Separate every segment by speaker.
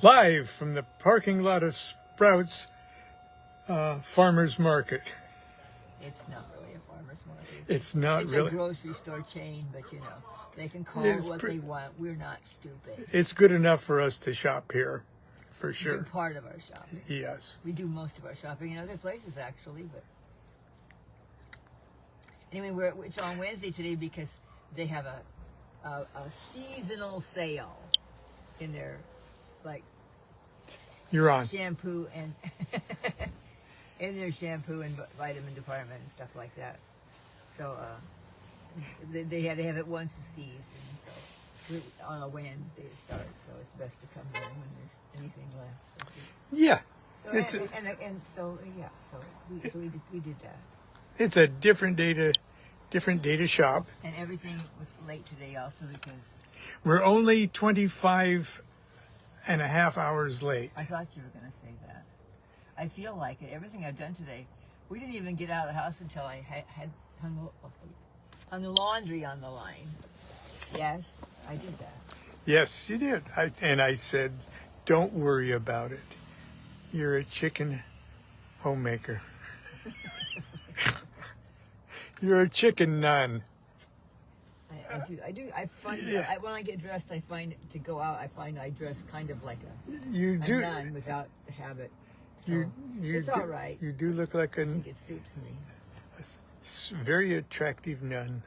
Speaker 1: Live from the parking lot of Sprouts Farmers Market.
Speaker 2: It's not really a farmer's market.
Speaker 1: It's not really.
Speaker 2: It's a grocery store chain, but they can call it what they want. We're not stupid.
Speaker 1: It's good enough for us to shop here, for sure.
Speaker 2: We do part of our shopping.
Speaker 1: Yes.
Speaker 2: We do most of our shopping in other places, actually, but anyway, it's on Wednesday today because they have a seasonal sale in their
Speaker 1: You're on.
Speaker 2: shampoo and in their shampoo and vitamin department and stuff like that. So they have it once a season. So on a Wednesday it starts. So it's best to come there when there's anything left. So
Speaker 1: Yeah.
Speaker 2: So we did that.
Speaker 1: It's a different day to shop.
Speaker 2: And everything was late today also because
Speaker 1: We're only 25 and a half hours late.
Speaker 2: I thought you were going to say that. I feel like it. Everything I've done today, we didn't even get out of the house until I had hung the laundry on the line. Yes, I did that.
Speaker 1: Yes, you did. I said, don't worry about it. You're a chicken homemaker. You're a chicken nun.
Speaker 2: I do. I find when I get dressed, I find to go out. I find I dress kind of like a nun without the habit. So it's all right.
Speaker 1: You do look like
Speaker 2: I think it suits me.
Speaker 1: a very attractive nun.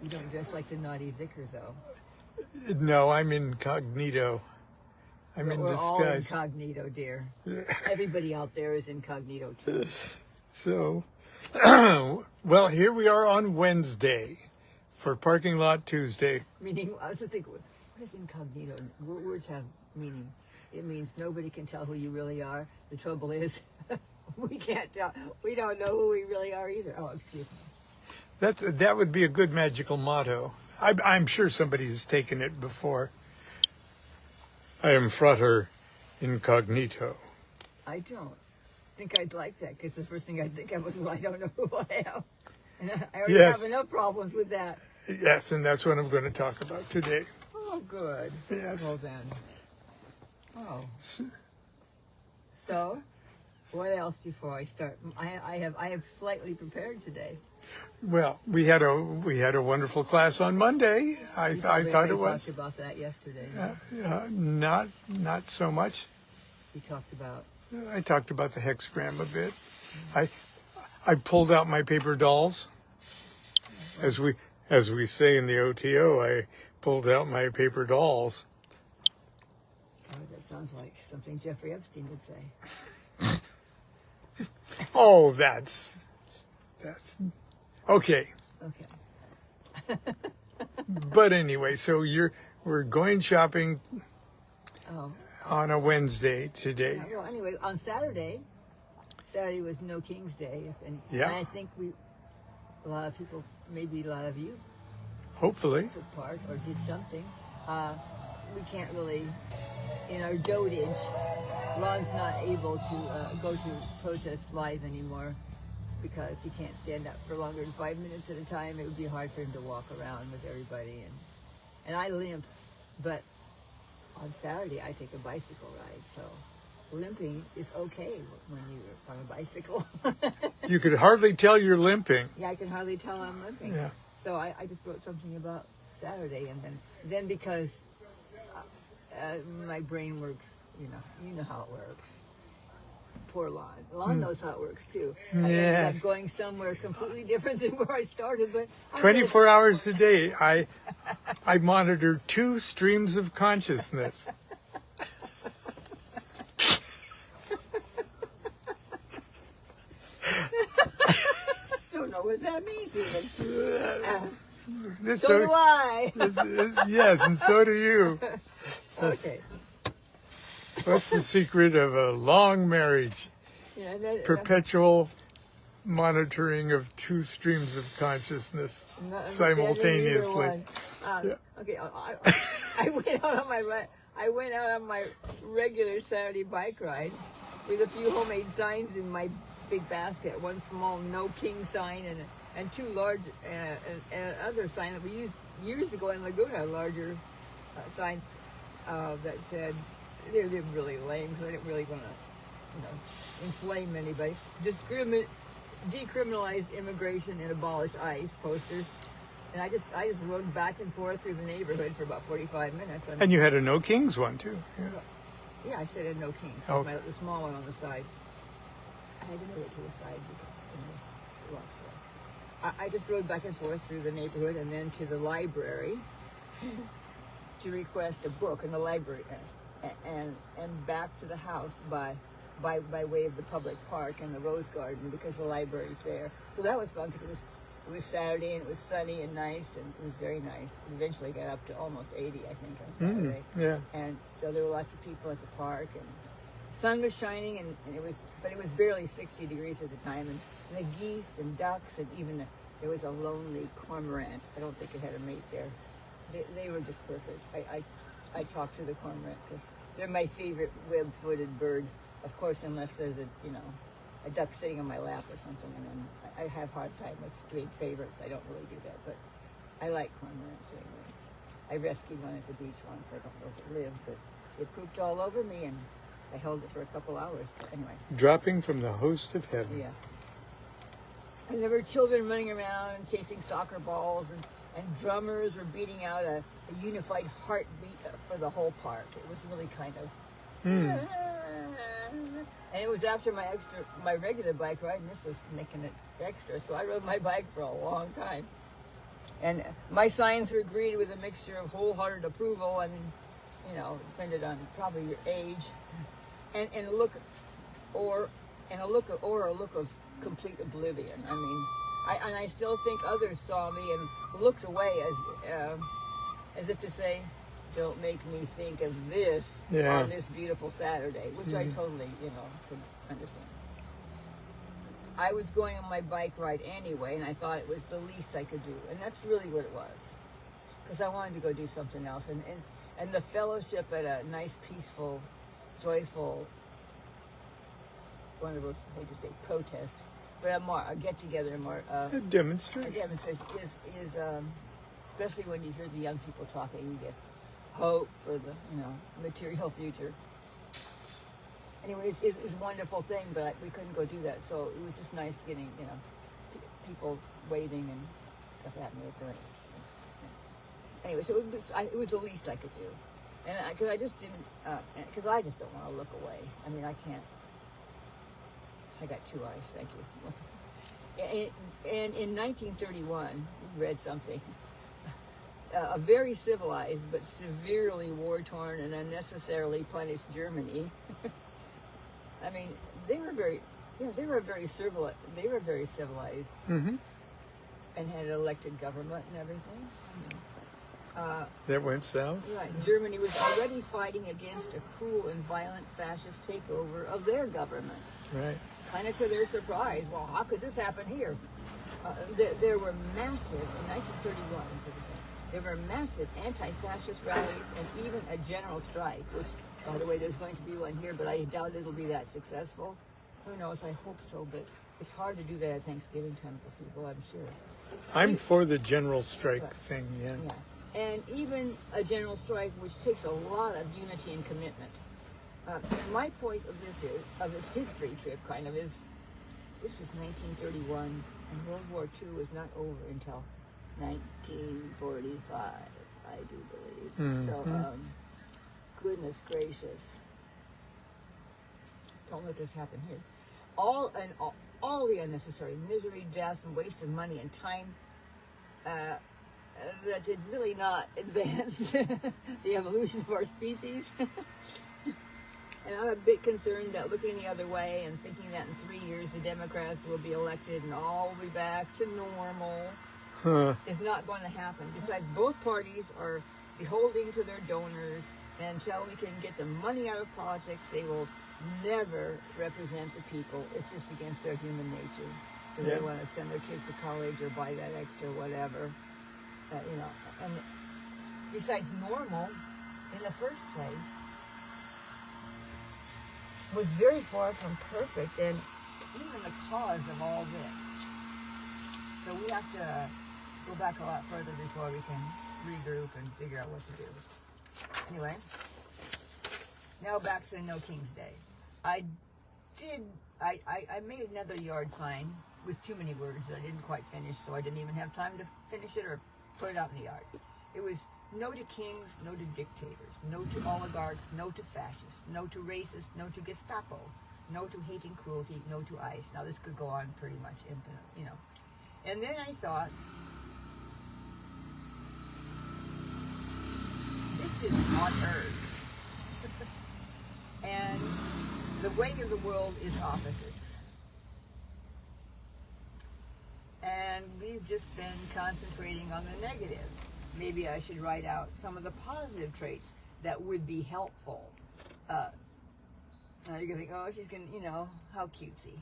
Speaker 2: You don't dress like the naughty vicar, though.
Speaker 1: No, I'm incognito. I'm in
Speaker 2: We're all
Speaker 1: disguise.
Speaker 2: incognito, dear. Everybody out there is incognito too.
Speaker 1: So, well, here we are on Wednesday for Parking Lot Tuesday.
Speaker 2: Meaning, I was just thinking, what is incognito? Words have meaning. It means nobody can tell who you really are. The trouble is, we can't tell. We don't know who we really are either. Oh, excuse me.
Speaker 1: That would be a good magical motto. I'm sure somebody has taken it before. I am Frater Incognito.
Speaker 2: I don't think I'd like that because the first thing I'd think of was, well, I don't know who I am. And I already have enough problems with that.
Speaker 1: Yes, and that's what I'm going to talk about today.
Speaker 2: Oh, good.
Speaker 1: Yes.
Speaker 2: Well, then. Oh. So, what else before I start? I have slightly prepared today.
Speaker 1: Well, we had a wonderful class on Monday. I thought it was.
Speaker 2: We talked about that yesterday.
Speaker 1: Not so much.
Speaker 2: We talked about.
Speaker 1: I talked about the hexagram a bit. I pulled out my paper dolls. As we say in the OTO, I pulled out my paper dolls.
Speaker 2: Oh, that sounds like something Jeffrey Epstein would say.
Speaker 1: Oh, that's okay.
Speaker 2: Okay.
Speaker 1: But anyway, so we're going shopping
Speaker 2: Oh.
Speaker 1: on a Wednesday today.
Speaker 2: Well, anyway, on Saturday was No King's Day. And I think a lot of people, maybe a lot of you,
Speaker 1: Hopefully.
Speaker 2: took part or did something. We can't really, in our dotage, Lon's not able to go to protests live anymore because he can't stand up for longer than 5 minutes at a time. It would be hard for him to walk around with everybody. And I limp, but on Saturday I take a bicycle ride, so limping is okay when you're on a bicycle.
Speaker 1: You could hardly tell you're limping.
Speaker 2: Yeah, I can hardly tell I'm limping.
Speaker 1: Yeah.
Speaker 2: So I just wrote something about Saturday, and then because my brain works, you know how it works. Poor Lon. Lon knows how it works too. I ended up going somewhere completely different than where I started, but
Speaker 1: 24 hours a day, I monitor 2 streams of consciousness.
Speaker 2: don't know what that means even.
Speaker 1: So
Speaker 2: do I.
Speaker 1: Yes, and so do you.
Speaker 2: Okay.
Speaker 1: What's the secret of a long marriage?
Speaker 2: Yeah,
Speaker 1: Perpetual monitoring of 2 streams of consciousness simultaneously.
Speaker 2: Okay, I went out on my regular Saturday bike ride with a few homemade signs in my big basket. One small No King sign and 2 large and another sign that we used years ago in Laguna, a larger signs that said, they're really lame because I didn't really want to, inflame anybody. Decriminalize immigration and abolish ICE posters. And I just rode back and forth through the neighborhood for about 45 minutes.
Speaker 1: And you had a No Kings one too.
Speaker 2: Yeah, I said no Kings.
Speaker 1: Oh.
Speaker 2: The small one on the side. I had to move it to the side because it was slow. I just rode back and forth through the neighborhood and then to the library to request a book in the library, and back to the house by way of the public park and the rose garden because the library's there. So that was fun because it was Saturday and it was sunny and nice, and it was very nice. We eventually got up to almost 80, I think, on Saturday.
Speaker 1: Yeah.
Speaker 2: And so there were lots of people at the park, and the sun was shining, and it was barely 60 degrees at the time, and the geese and ducks, and even there was a lonely cormorant. I don't think it had a mate there. They were just perfect. I talked to the cormorant because they're my favorite web-footed bird. Of course, unless there's a duck sitting on my lap or something, and then I have a hard time with doing favorites. I don't really do that, but I like cormorants anyway. I rescued one at the beach once. I don't know if it lived, but it pooped all over me, and I held it for a couple hours. Anyway.
Speaker 1: Dropping from the host of heaven.
Speaker 2: Yes. And there were children running around and chasing soccer balls, and drummers were beating out a unified heartbeat for the whole park. It was really kind of... And it was after my regular bike ride, and this was making it extra. So I rode my bike for a long time. And my signs were greeted with a mixture of wholehearted approval. I mean, depended on probably your age, and a look of complete oblivion. I mean, I still think others saw me and looked away as if to say, "Don't make me think of this on this beautiful Saturday," which I totally, could understand. I was going on my bike ride anyway, and I thought it was the least I could do, and that's really what it was, because I wanted to go do something else, and the fellowship at a nice, peaceful, joyful, one of those, I hate to say protest, but a get-together,
Speaker 1: A demonstration.
Speaker 2: a demonstration is especially when you hear the young people talking, you get hope for the material future. Anyway, it's a wonderful thing, but we couldn't go do that, so it was just nice getting people waving and stuff at me. So anyway, so it was the least I could do, and because I just didn't, because I just don't want to look away. I mean, I can't. I got 2 eyes. Thank you. And in 1931, we read something. A very civilized but severely war-torn and unnecessarily punished Germany. I mean, they were very civilized. They were very civilized, and had an elected government and everything.
Speaker 1: That went south.
Speaker 2: Right. Germany was already fighting against a cruel and violent fascist takeover of their government.
Speaker 1: Right.
Speaker 2: Kind of to their surprise. Well, how could this happen here? There were massive, in 1931, there were massive anti-fascist rallies and even a general strike, which, by the way, there's going to be one here, but I doubt it'll be that successful. Who knows? I hope so, but it's hard to do that at Thanksgiving time for people, I'm sure.
Speaker 1: I'm for the general strike thing, yeah.
Speaker 2: And even a general strike, which takes a lot of unity and commitment. My point of this history trip kind of is, this was 1931, and World War II was not over until 1945, I do believe. So, goodness gracious. Don't let this happen here. All the unnecessary misery, death, and waste of money and time that did really not advance the evolution of our species. And I'm a bit concerned that looking the other way and thinking that in 3 years the Democrats will be elected and all will be back to normal is not going to happen. Besides, both parties are beholden to their donors, and until we can get the money out of politics, they will never represent the people. It's just against their human nature. Because they want to send their kids to college or buy that extra whatever. And besides, normal, in the first place, was very far from perfect, and even the cause of all this. So we have to go back a lot further before we can regroup and figure out what to do. Anyway, now back to No King's Day. I made another yard sign with too many words that I didn't quite finish, so I didn't even have time to finish it or put it out in the yard. It was no to kings, no to dictators, no to oligarchs, no to fascists, no to racists, no to Gestapo, no to hating cruelty, no to ICE. Now this could go on pretty much infinite, you know. And then I thought, this is on earth. And the way of the world is opposites. And we've just been concentrating on the negatives. Maybe I should write out some of the positive traits that would be helpful. Now you're going to think, oh, she's going to, you know, how cutesy.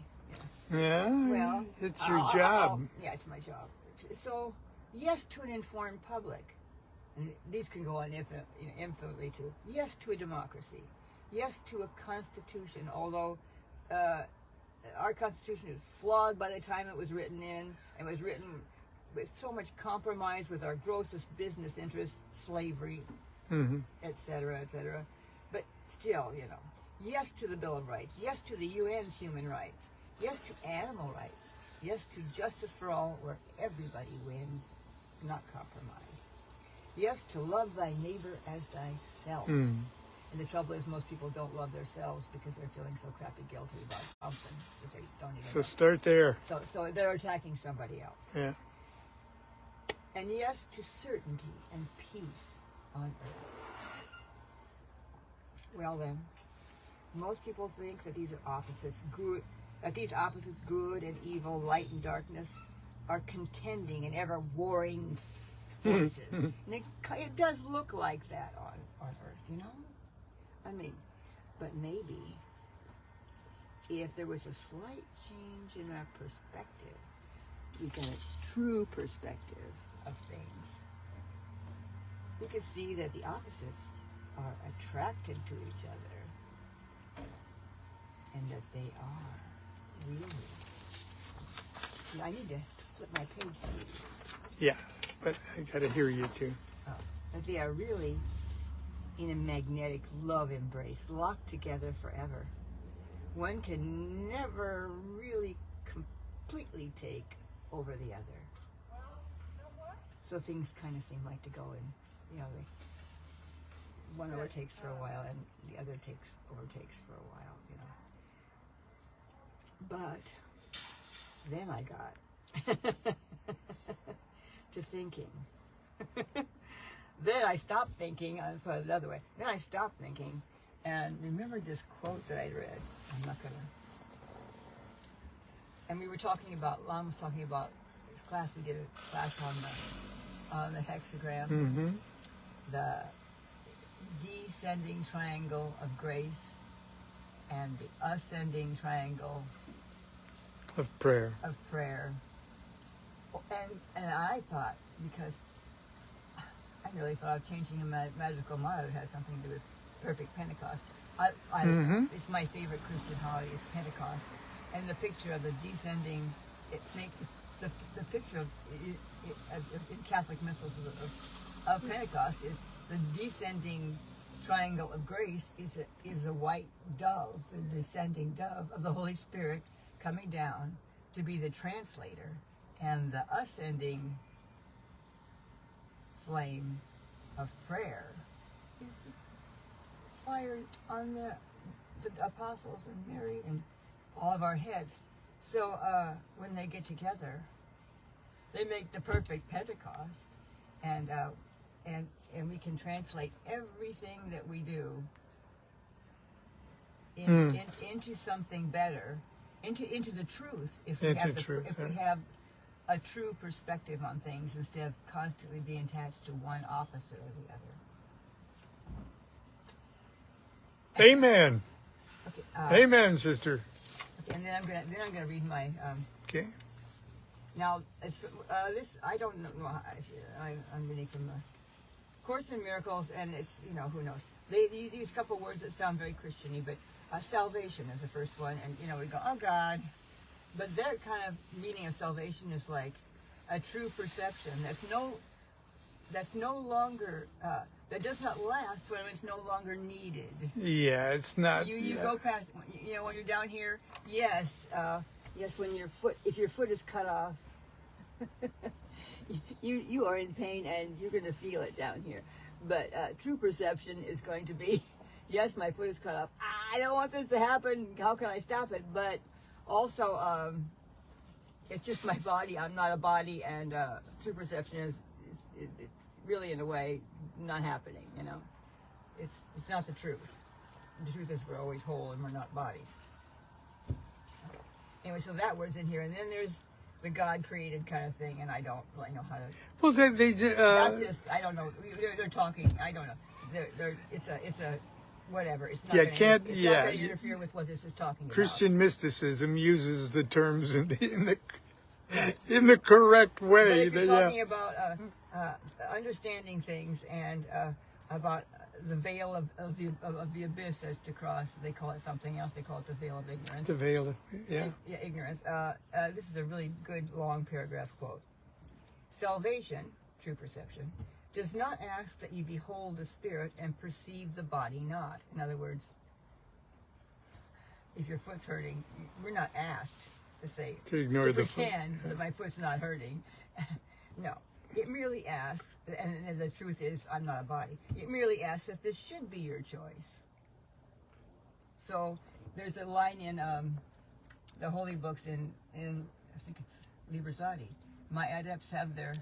Speaker 1: Yeah,
Speaker 2: Well,
Speaker 1: it's your job.
Speaker 2: Yeah, it's my job. So, yes to an informed public. And these can go on infinitely too. Yes to a democracy. Yes to a constitution, although our constitution is flawed by the time it was written in. It was written with so much compromise with our grossest business interests, slavery, etc., etc. But still, you know, yes to the Bill of Rights. Yes to the UN's human rights. Yes to animal rights. Yes to justice for all, where everybody wins, not compromise. Yes to love thy neighbor as thyself. And the trouble is most people don't love themselves because they're feeling so crappy guilty about something that they don't even
Speaker 1: So
Speaker 2: know.
Speaker 1: start there.
Speaker 2: So they're attacking somebody else.
Speaker 1: Yeah.
Speaker 2: And yes to certainty and peace on earth. Well then, most people think that these are opposites, good, that these opposites, good and evil, light and darkness, are contending and ever warring forces. And it does look like that on earth, you know? I mean, but maybe if there was a slight change in our perspective, we got a true perspective of things, we could see that the opposites are attracted to each other and that they are really. Yeah, I need to flip my page speed.
Speaker 1: Yeah, but I got to hear you too.
Speaker 2: That they are really in a magnetic love embrace, locked together forever. One can never really completely take over the other. So things kind of seem like to go in, you know, one overtakes for a while and the other overtakes for a while, you know. But then I got to thinking. Then I stopped thinking, I'll put it another way. Then I stopped thinking and remembered this quote that I read. I'm not going to. And we were talking about, Lon was talking about his class. We did a class on the hexagram, the descending triangle of grace and the ascending triangle
Speaker 1: Of prayer.
Speaker 2: of prayer. And I thought, because I really thought of changing a magical motto that had something to do with perfect Pentecost. It's my favorite Christian holiday is Pentecost, and the picture of the descending. It makes the picture of in Catholic missals of Pentecost is the descending triangle of grace is a white dove, the descending dove of the Holy Spirit coming down to be the translator, and the ascending flame of prayer is the fire on the apostles and Mary and all of our heads. So when they get together, they make the perfect Pentecost, and we can translate everything that we do into something better, into the truth. If we have a true perspective on things instead of constantly being attached to one opposite or the other.
Speaker 1: Amen.
Speaker 2: Okay,
Speaker 1: Amen, sister.
Speaker 2: okay, and then I'm gonna read my.
Speaker 1: Okay.
Speaker 2: Now it's this. I don't know. I'm reading from the Course in Miracles, and it's, you know, who knows. They use a couple words that sound very Christian-y, but salvation is the first one, and you know we go, oh God. But their kind of meaning of salvation is like a true perception. that's no longer that does not last when it's no longer needed.
Speaker 1: Yeah, it's not.
Speaker 2: You go past, you know, when you're down here. Yes, yes. When if your foot is cut off, you are in pain and you're going to feel it down here. But true perception is going to be, yes, my foot is cut off. I don't want this to happen. How can I stop it? But also, it's just my body. I'm not a body, and true perception it's really, in a way, not happening. You know, it's not the truth. The truth is we're always whole and we're not bodies. Anyway, so that word's in here, and then there's the God created kind of thing, and I don't really know how to.
Speaker 1: Well, they
Speaker 2: That's just, I don't know. They're talking. I don't know. It's a whatever. It's not. It's not going to interfere with what this is talking about.
Speaker 1: Christian mysticism uses the terms in the correct way.
Speaker 2: But if you're talking about understanding things and about the veil of the abyss that's to cross, they call it something else. They call it the veil of ignorance.
Speaker 1: The veil of, yeah.
Speaker 2: Ignorance. This is a really good long paragraph quote. Salvation, true perception, does not ask that you behold the spirit and perceive the body not. In other words, if your foot's hurting, we're not asked to say,
Speaker 1: to ignore
Speaker 2: to
Speaker 1: the foot.
Speaker 2: pretend that my foot's not hurting. No. It merely asks, and the truth is, I'm not a body. It merely asks that this should be your choice. So there's a line in the holy books in I think it's Librasati. My adepts have their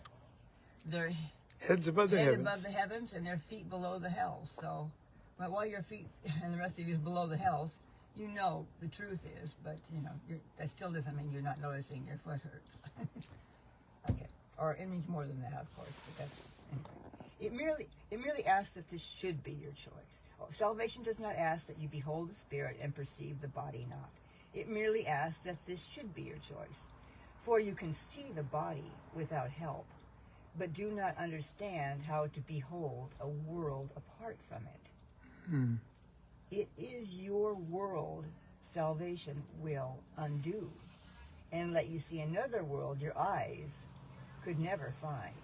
Speaker 1: Heads above the
Speaker 2: head
Speaker 1: heavens.
Speaker 2: above the heavens and their feet below the hells. So, but while your feet and the rest of you is below the hells, you know the truth is, but you know that still doesn't mean you're not noticing your foot hurts. Okay. Or it means more than that, of course, but that's anyway. It merely asks that this should be your choice. Salvation does not ask that you behold the spirit and perceive the body not. It merely asks that this should be your choice. For you can see the body without help, but do not understand how to behold a world apart from it. It is your world salvation will undo, and let you see another world your eyes could never find.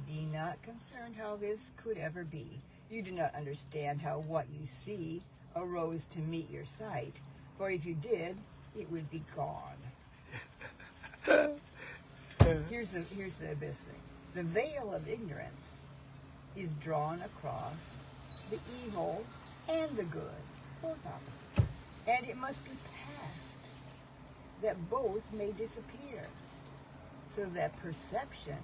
Speaker 2: Be not concerned how this could ever be. You do not understand how what you see arose to meet your sight, for if you did, it would be gone. Here's the abyss thing. The veil of ignorance is drawn across the evil and the good, both opposites, and it must be passed, that both may disappear, so that perception,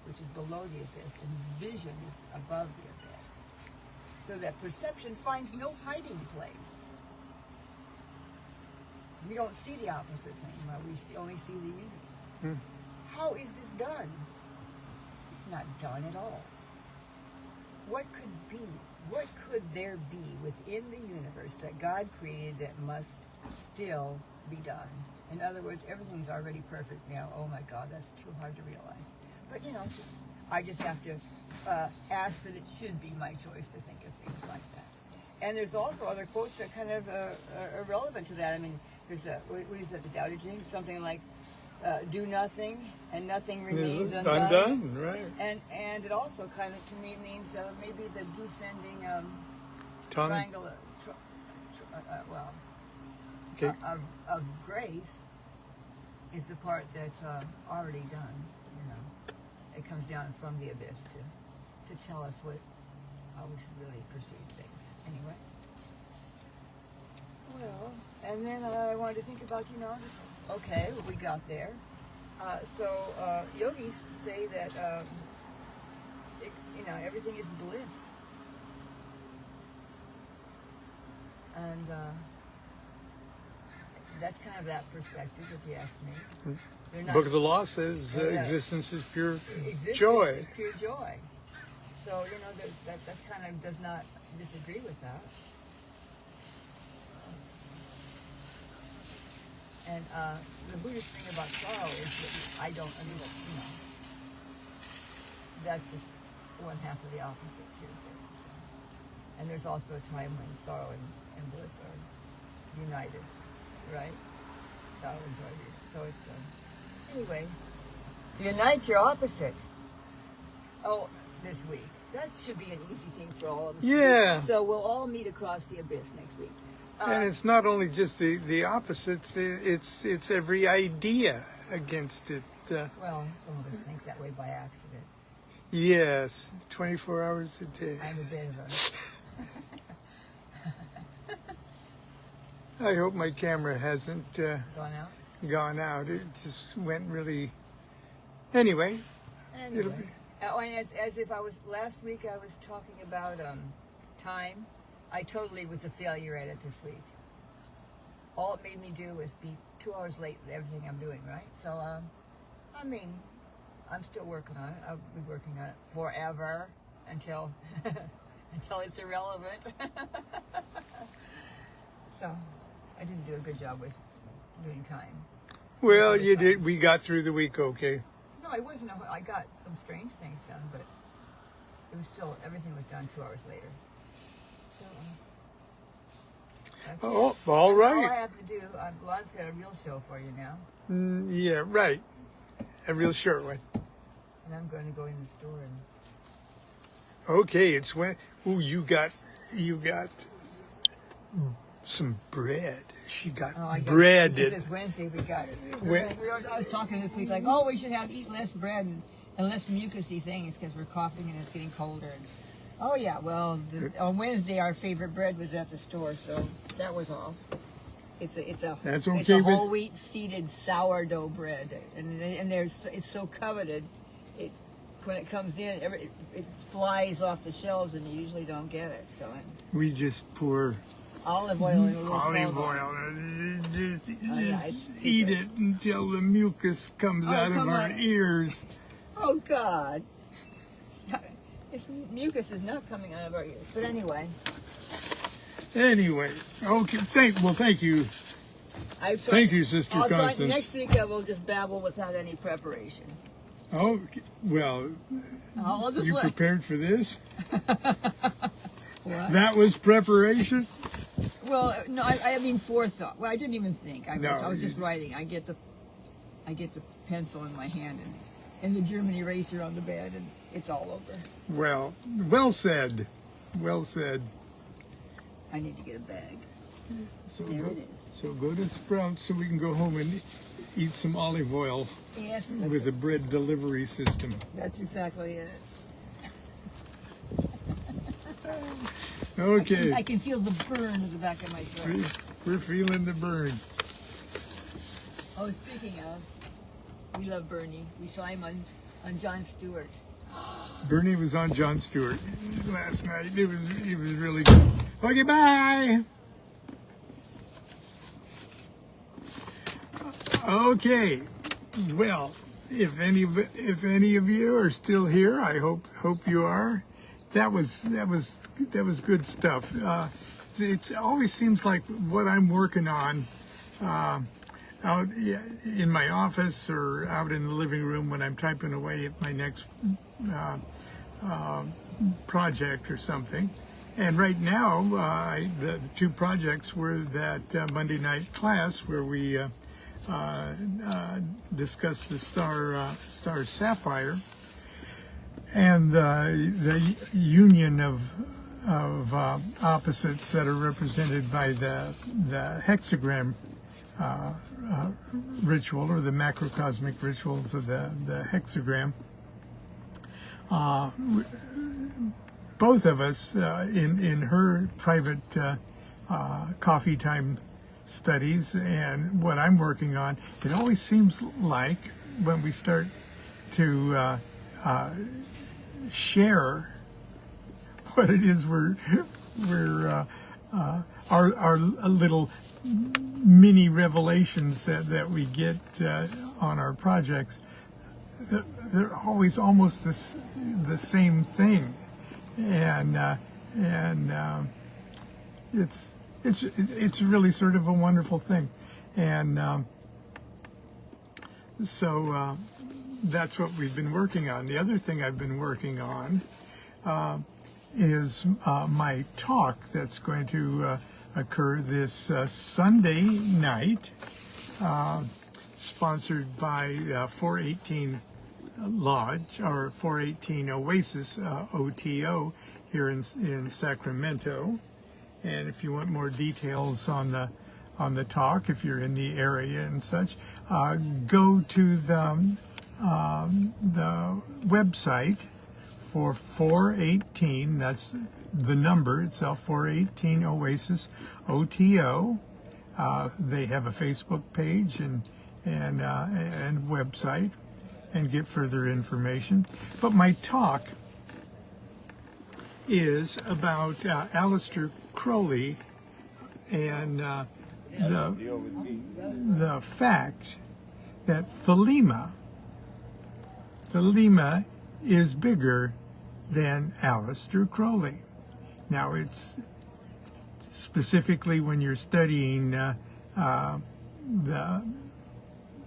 Speaker 2: which is below the abyss, and vision is above the abyss, so that perception finds no hiding place. We don't see the opposites anymore. We only see the unity. How is this done? It's not done at all. What could there be within the universe that God created that must still be done? In other words, everything's already perfect now. Oh my God, that's too hard to realize. But you know, I just have to ask that it should be my choice to think of things like that. And there's also other quotes that kind of are relevant to that. I mean, there's what is that, the Tao Te Ching? Something like, do nothing and nothing remains undone.
Speaker 1: Undone, right.
Speaker 2: And it also kind of, to me, means maybe the descending
Speaker 1: Tongue.
Speaker 2: triangle,
Speaker 1: Okay.
Speaker 2: of grace is the part that's already done. You know, it comes down from the abyss to tell us how we should really perceive things. Anyway. Well, and then I wanted to think about, okay, what we got there. So yogis say that everything is bliss, and that's kind of that perspective, if you ask me. They're not,
Speaker 1: Book of the Law says existence is pure joy.
Speaker 2: Is pure joy. So that's kind of does not disagree with that. And the Buddhist thing about sorrow is that I don't understand. That's just one half of the opposite too. So. And there's also a time when sorrow and bliss are united, right? Sorrow and joy. So it's anyway. Unite your opposites. Oh, this week. That should be an easy thing for all of us.
Speaker 1: Yeah.
Speaker 2: So we'll all meet across the abyss next week.
Speaker 1: And it's not only just the opposites, it's every idea against it.
Speaker 2: Well, some of us think that way by accident.
Speaker 1: Yes, 24 hours a day.
Speaker 2: I'm a bit of a...
Speaker 1: I hope my camera hasn't
Speaker 2: Gone out?
Speaker 1: gone out. It just went really... Anyway, it'll be...
Speaker 2: Oh, and as if I was... Last week I was talking about time. I totally was a failure at it this week. All it made me do was be 2 hours late with everything I'm doing, right? So, I mean, I'm still working on it. I'll be working on it forever until until it's irrelevant. So, I didn't do a good job with doing time.
Speaker 1: Well, you did. We got through the week okay.
Speaker 2: No, it wasn't. I got some strange things done, but it was still, everything was done 2 hours later. So, that's
Speaker 1: Oh,
Speaker 2: it.
Speaker 1: all
Speaker 2: That's all I
Speaker 1: right.
Speaker 2: have to do. Lon's got a real show for you now.
Speaker 1: Yeah, right. A real short one.
Speaker 2: And I'm going to go in the store and...
Speaker 1: Okay, it's when... Ooh, you got some bread. She got bread.
Speaker 2: This Wednesday we got it. I was talking this week like, oh, we should eat less bread and less mucusy things because we're coughing and it's getting colder. And, oh yeah, well, on Wednesday our favorite bread was at the store, so that was off. It's a whole wheat seeded sourdough bread, and it's so coveted. When it comes in, it flies off the shelves, and you usually don't get it. So
Speaker 1: we just pour
Speaker 2: olive oil and a little
Speaker 1: olive
Speaker 2: salt.
Speaker 1: oil and just
Speaker 2: Yeah, it's
Speaker 1: eat it until the mucus comes out of our ears.
Speaker 2: Oh God! Mucus is not coming out of our ears. But anyway.
Speaker 1: Anyway, okay. Thank you. Thank you, Sister Constance.
Speaker 2: Next week I will just babble without any preparation.
Speaker 1: Oh, well, you prepared for this?
Speaker 2: What?
Speaker 1: That was preparation?
Speaker 2: Well, no, I mean forethought. Well, I didn't even think. I was just writing. I get the pencil in my hand and the German eraser on the bed, and it's all over.
Speaker 1: Well said. Well said.
Speaker 2: I need to get a bag.
Speaker 1: So
Speaker 2: there it is.
Speaker 1: So go to Sprouts so we can go home and eat some olive oil.
Speaker 2: Yes,
Speaker 1: with a bread delivery system.
Speaker 2: That's exactly it.
Speaker 1: Okay.
Speaker 2: I can feel the burn in the back of my throat.
Speaker 1: We're feeling the burn.
Speaker 2: Oh, speaking of, we love Bernie. We saw him on Jon Stewart.
Speaker 1: Bernie was on Jon Stewart last night. It was really good. Okay, bye. Okay. Well, if any of you are still here, I hope you are. That was good stuff. It always seems like what I'm working on out in my office or out in the living room when I'm typing away at my next project or something. And right now, the two projects were that Monday night class where we discussed the star sapphire and the union of opposites that are represented by the hexagram ritual or the macrocosmic rituals of the hexagram. Both of us in her private coffee time studies and what I'm working on, it always seems like when we start to share what it is we're our little mini revelations that we get on our projects, they're always almost the same thing, and it's really sort of a wonderful thing, and so that's what we've been working on. The other thing I've been working on is my talk that's going to occur this Sunday night, sponsored by 418 Lodge, or 418 Oasis OTO here in Sacramento. And if you want more details on the talk, if you're in the area and such, go to the website for 418. That's the number itself, 418 Oasis OTO. They have a Facebook page and website, and get further information. But my talk is about Aleister Crowley and the fact that Thelema is bigger than Aleister Crowley. Now, it's specifically when you're studying the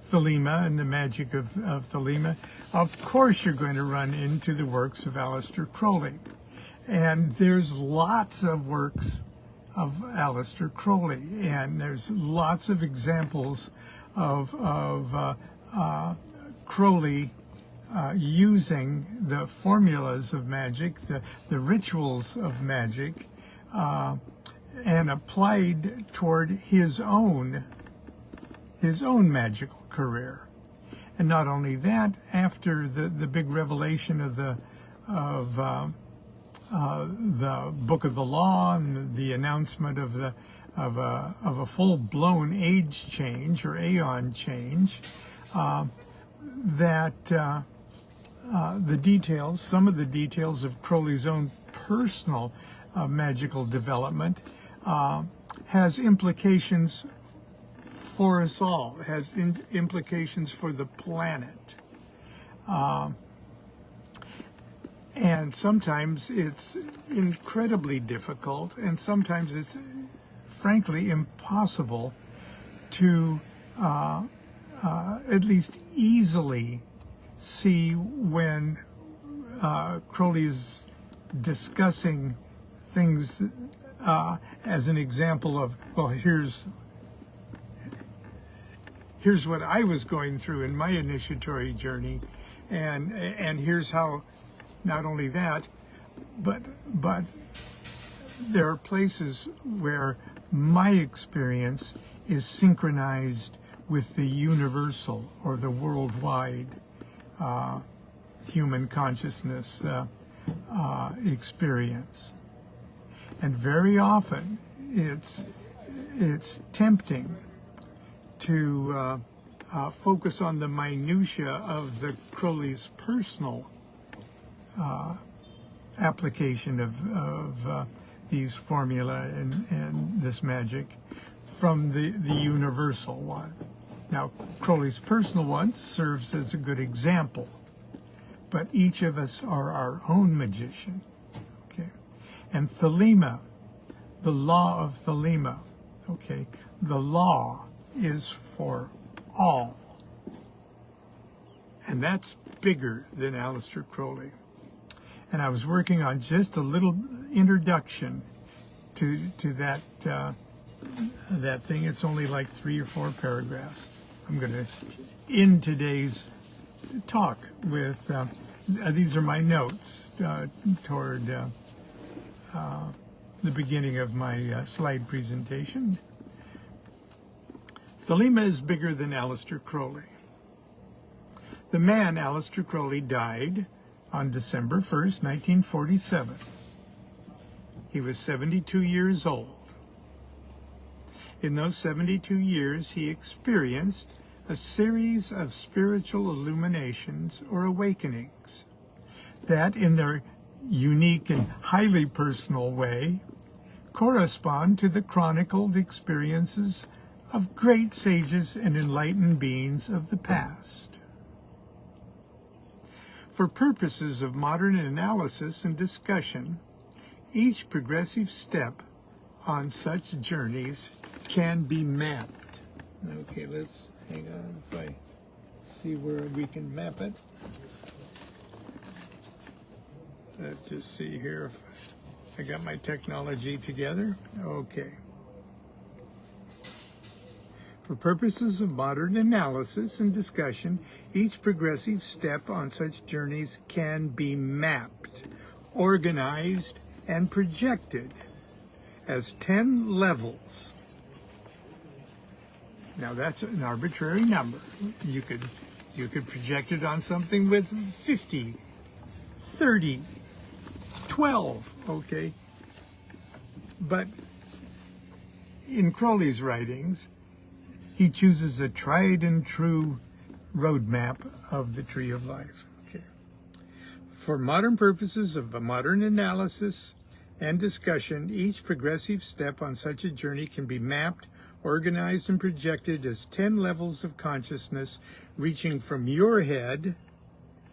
Speaker 1: Thelema and the magic of Thelema, of course you're going to run into the works of Aleister Crowley. And there's lots of works of Aleister Crowley, and there's lots of examples of Crowley using the formulas of magic, the rituals of magic, and applied toward his own magical career. And not only that, after the big revelation of the Book of the Law and the announcement of a full-blown age change or aeon change, some of the details of Crowley's own personal magical development has implications for us all. It has implications for the planet. And sometimes it's incredibly difficult, and sometimes it's frankly impossible to at least easily see when Crowley is discussing things as an example of, well, here's what I was going through in my initiatory journey, and here's how. Not only that, but there are places where my experience is synchronized with the universal or the worldwide human consciousness experience. And very often it's tempting to focus on the minutia of the Crowley's personal application of these formula and this magic from the universal one. Now, Crowley's personal one serves as a good example, but each of us are our own magician. Okay, and Thelema, the law of Thelema. Okay, the law is for all, and that's bigger than Aleister Crowley. And I was working on just a little introduction to that thing. It's only like 3 or 4 paragraphs. I'm going to end today's talk with these are my notes toward the beginning of my slide presentation. Thelema is bigger than Aleister Crowley. The man, Aleister Crowley, died on December 1st, 1947. He was 72 years old. In those 72 years, he experienced a series of spiritual illuminations or awakenings that, in their unique and highly personal way, correspond to the chronicled experiences of great sages and enlightened beings of the past. For purposes of modern analysis and discussion, each progressive step on such journeys can be mapped. Okay, let's hang on if I see where we can map it. Let's just see here if I got my technology together. Okay. For purposes of modern analysis and discussion, each progressive step on such journeys can be mapped, organized, and projected as 10 levels. Now that's an arbitrary number. You could project it on something with 50, 30, 12, okay? But in Crowley's writings, he chooses a tried and true roadmap of the Tree of Life. Okay. For modern purposes of a modern analysis and discussion, each progressive step on such a journey can be mapped, organized, and projected as 10 levels of consciousness, reaching from your head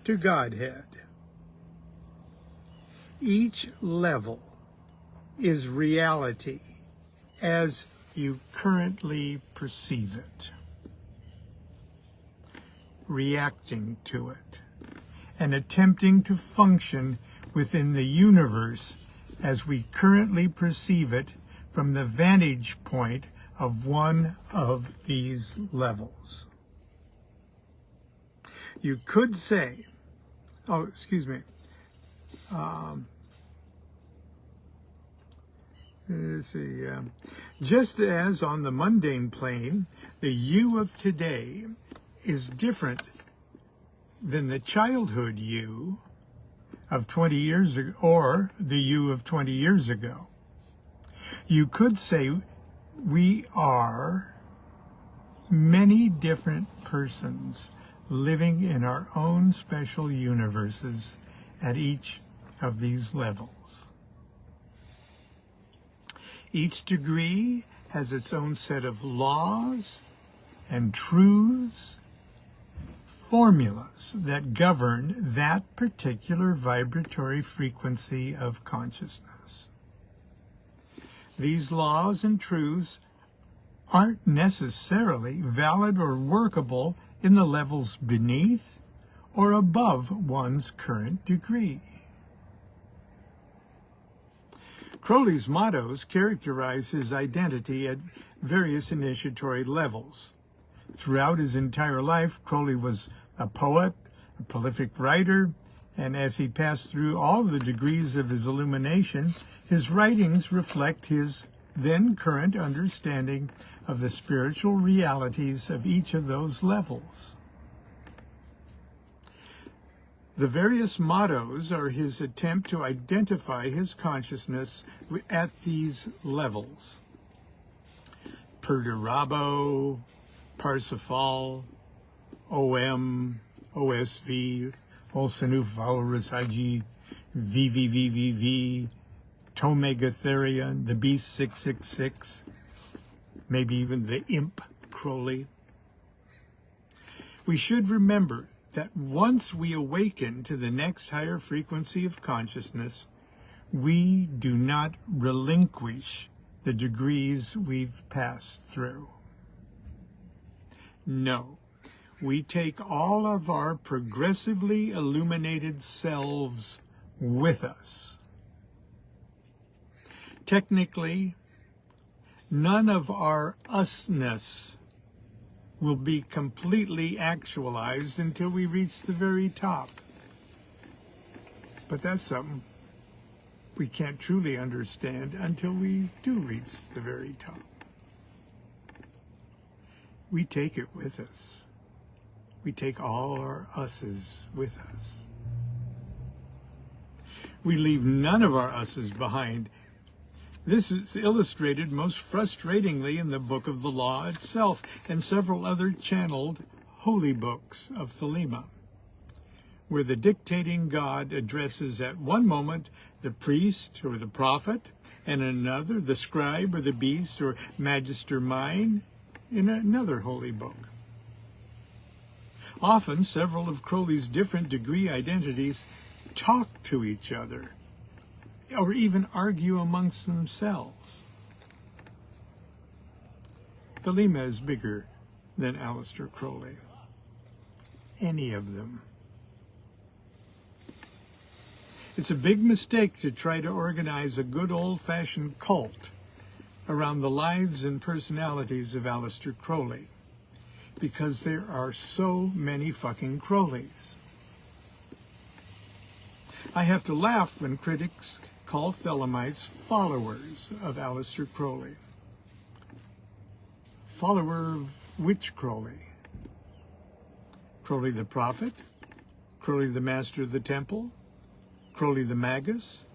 Speaker 1: to Godhead. Each level is reality as you currently perceive it, reacting to it, and attempting to function within the universe as we currently perceive it from the vantage point of one of these levels. You could say, let's see, just as on the mundane plane, the you of today is different than the childhood you of 20 years ago, or the you of 20 years ago. You could say we are many different persons living in our own special universes at each of these levels. Each degree has its own set of laws and truths, formulas that govern that particular vibratory frequency of consciousness. These laws and truths aren't necessarily valid or workable in the levels beneath or above one's current degree. Crowley's mottos characterize his identity at various initiatory levels. Throughout his entire life, Crowley was a poet, a prolific writer, and as he passed through all the degrees of his illumination, his writings reflect his then current understanding of the spiritual realities of each of those levels. The various mottos are his attempt to identify his consciousness at these levels. Perdurabo, Parsifal, OM, OSV, Olsanufal Rasaji, VVVVV, Tomegatherion, the Beast 666, maybe even the Imp Crowley. We should remember that once we awaken to the next higher frequency of consciousness, we do not relinquish the degrees we've passed through. No, we take all of our progressively illuminated selves with us. Technically, none of our usness will be completely actualized until we reach the very top. But that's something we can't truly understand until we do reach the very top. We take it with us. We take all our us's with us. We leave none of our us's behind. This is illustrated most frustratingly in the Book of the Law itself and several other channeled holy books of Thelema, where the dictating God addresses at one moment the priest or the prophet, and another the scribe or the beast or magister mind in another holy book. Often, several of Crowley's different degree identities talk to each other, or even argue amongst themselves. Thelema is bigger than Aleister Crowley. Any of them. It's a big mistake to try to organize a good old-fashioned cult around the lives and personalities of Aleister Crowley, because there are so many fucking Crowleys. I have to laugh when critics call Thelemites followers of Aleister Crowley. Follower of which Crowley? Crowley the prophet? Crowley the master of the temple? Crowley the magus?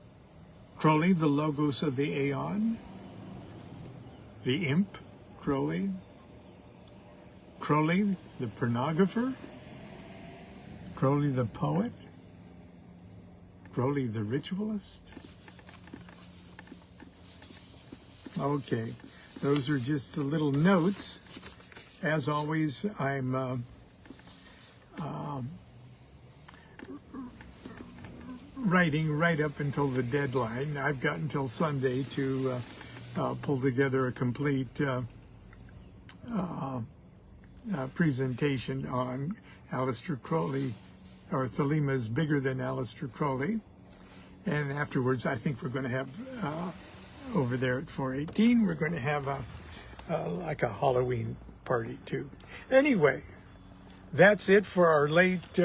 Speaker 1: Crowley the logos of the aeon? The imp Crowley? Crowley the pornographer? Crowley the poet? Crowley the ritualist? Okay, those are just the little notes. As always, I'm writing right up until the deadline. I've got until Sunday to pull together a complete presentation on Aleister Crowley, or Thelema is bigger than Aleister Crowley. And afterwards, I think we're going to have, over there at 418, we're going to have like a Halloween party too. Anyway, that's it for our late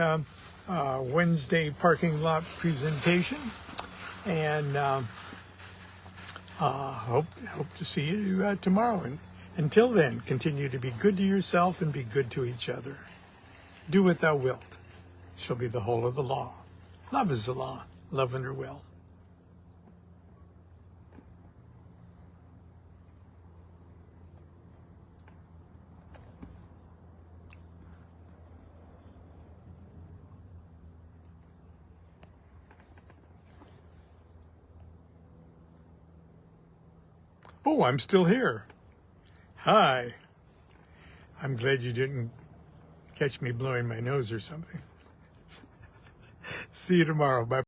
Speaker 1: Wednesday parking lot presentation. And hope to see you tomorrow. And until then, continue to be good to yourself and be good to each other. Do what thou wilt, shall be the whole of the law. Love is the law. Love under will. Oh, I'm still here. Hi. I'm glad you didn't catch me blowing my nose or something. See you tomorrow. Bye.